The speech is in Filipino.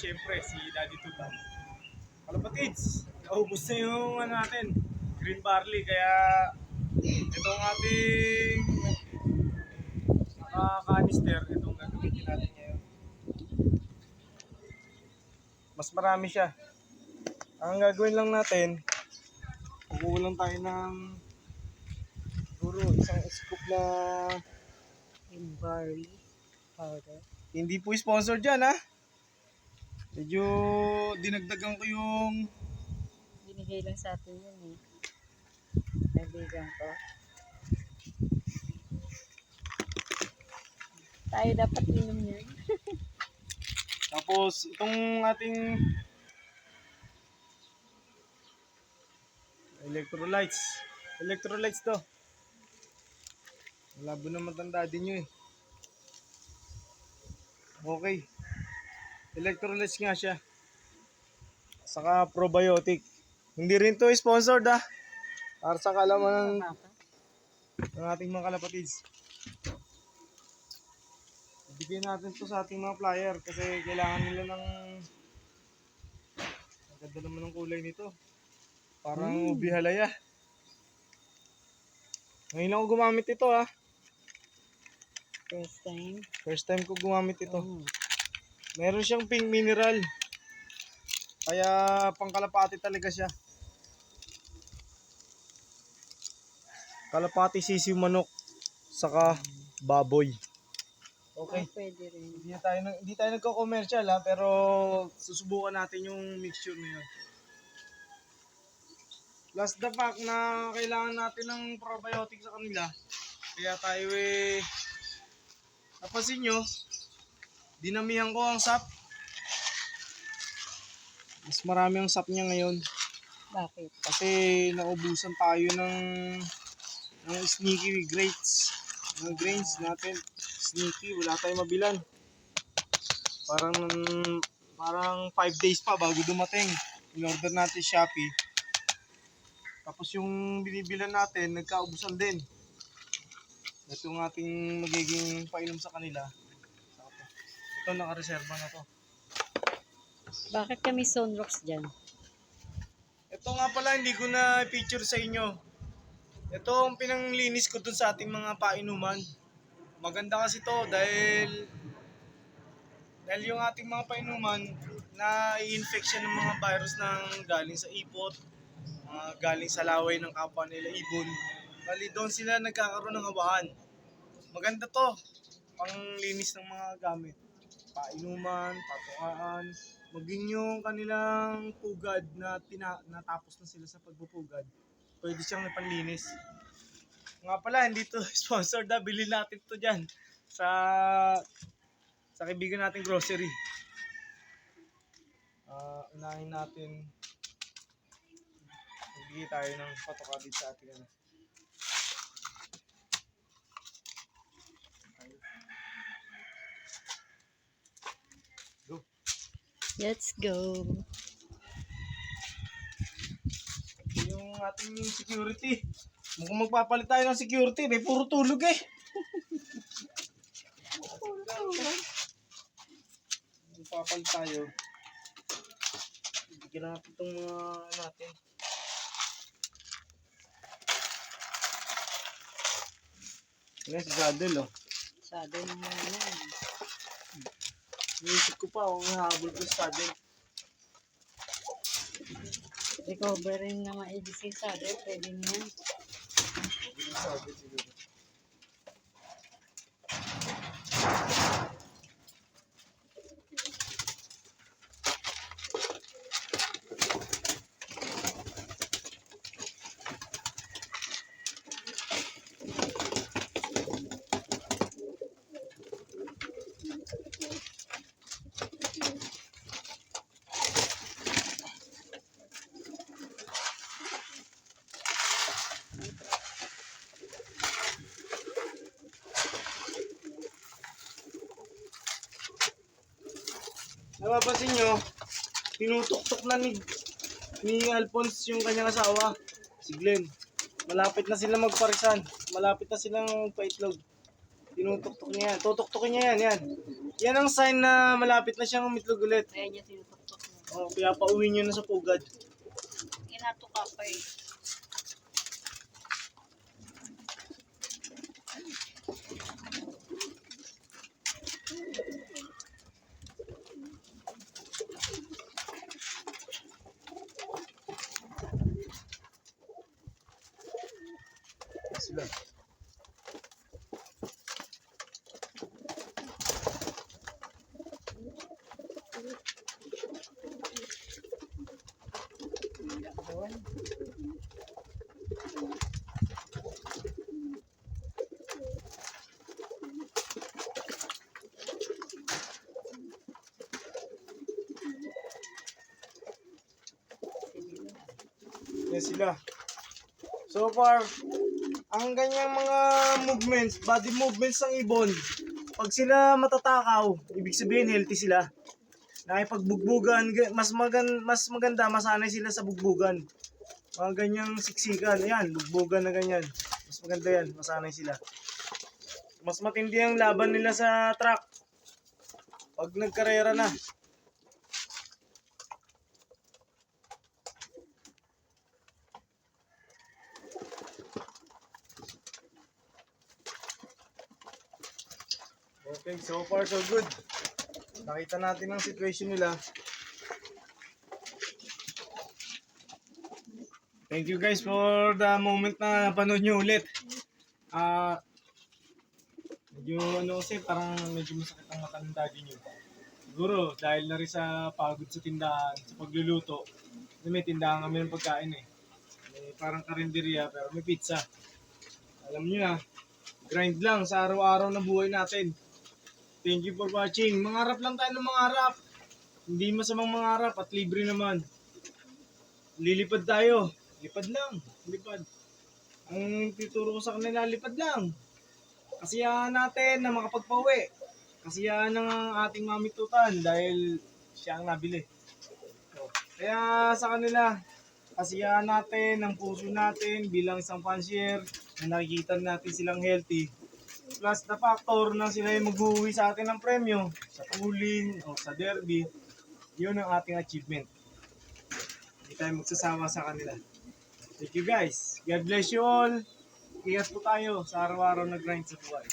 syempre si Daddy Tutan. Kalapatids, naubos na yung natin, green barley, kaya itong ating kanister, itong gagamitin natin ngayon. Mas marami siya. Ang gagawin lang natin, kukulang tayo ng siguro isang scoop na Yung barley powder. hindi po sponsor dyan, ha. Medyo dinagdagan ko yung Binigay lang sa atin yun eh. Naibigan ko. Tayo dapat inom yun. tapos itong ating electrolytes to. Malabo na matanda din nyo eh. Okay, electrolytes nga siya, saka probiotic. Hindi rin to sponsored, ha, para sa kalaman ng ating mga kalapatids. Ibigay natin to sa ating mga flyer kasi kailangan nila ng, ang ganda naman ng kulay nito, parang ubi halaya. Ngayon ako gumamit ito, ha. First time ko gumamit ito. Meron siyang pink mineral, kaya pangkalapati talaga siya. Kalapati, sisiw, manok, saka baboy. Okay. Pwede rin. Hindi tayo nagko-commercial, ha, pero susubukan natin yung mixture na yun. Plus the fact na kailangan natin ng probiotic sa kanila, kaya tayo napansin nyo, dinamihan ko ang sap. Mas marami ang sap niya ngayon. Bakit? Kasi naubusan tayo ng sneaky grapes. Ng grains natin. Sneaky, wala tayong mabilan. Parang 5 days pa bago dumating. In-order natin Shopee. Tapos yung binibilan natin, nagkaubusan din. Ito yung ating magiging painom sa kanila. Ito, nakareserva na to. Bakit kami Sunrocks dyan? Ito nga pala, hindi ko na feature sa inyo. Ito ang pinanglinis ko dun sa ating mga painuman. Maganda kasi to dahil yung ating mga painuman na i-infection ng mga virus ng galing sa ipot, galing sa laway ng kapwa nila ibon. Bali doon sila nagkakaroon ng hawahan. Maganda to, panglinis ng mga gamit. Painuman, patungaan, maging yung kanilang pugad na natapos na sila sa pagpupugad, pwede siyang napanlinis. Nga pala, hindi to sponsored, na bilhin natin to dyan sa kaibigan natin grocery. Unahin natin, magbigay tayo ng patoka dito sa ating ano. Go. Let's go. Yung ating security, mukhang magpapalit tayo ng security, may puro tulog eh. Magpapalit tayo. Bigyan natin itong mga natin. Yan si Saddle, oh. Sabi naman yan. Inisip ko pa, habol ko sa Saddle. Recover rin na maigi si Saddle. Pwede niyan. Saddle siguro. Napapansin nyo, tinutok-tok na ni Alphonse yung kanyang asawa, si Glenn. Malapit na sila magparisan, malapit na silang magpaitlog. Tinutuktok niya yan. Tutuktokin niya yan, yan. Yan ang sign na malapit na siyang umitlog ulit. Kaya niya tinutuktok mo. O, kaya pauwi niyo na sa pugad. Kinatuka pa eh. Sila. Doon. Yan sila. So far, ang ganyang mga movements, body movements ng ibon, pag sila matatakaw, ibig sabihin healthy sila. Nakipagbugbugan, mas maganda, masanay sila sa bugbugan. Mga ganyang siksikan, yan, bugbugan na ganyan. Mas maganda yan, masanay sila. Mas matindi ang laban nila sa track. Pag nagkarera na. Okay, so far so good. Nakita natin ang situation nila. Thank you guys for the moment na napanood nyo ulit. Medyo ano kasi parang medyo masakit ang mata ng daddy nyo. Siguro dahil na rin sa pagod sa tindahan, sa pagluluto. Kasi may tindahan kami ng pagkain eh. May parang karinderya pero may pizza. Alam nyo na, grind lang sa araw-araw na buhay natin. Thank you for watching. Mangarap lang tayo ng mangarap. Hindi masamang mangarap at libre naman. Lilipad tayo. Lipad lang. Lipad. Ang tuturo ko sa kanila, lipad lang. Kasiyahan natin na makapagpauwi. Kasiyahan ng ating mamitutan dahil siya ang nabili. So, kaya sa kanila, kasiyahan natin ng puso natin bilang isang fancier na nakikita natin silang healthy. Plus the factor na sila yung mag-uwi sa atin ng premyo sa pooling o sa derby, yun ang ating achievement. Hindi tayo magsasawa sa kanila. Thank you guys. God bless you all. Ingat po tayo sa araw-araw na grind sa buhay.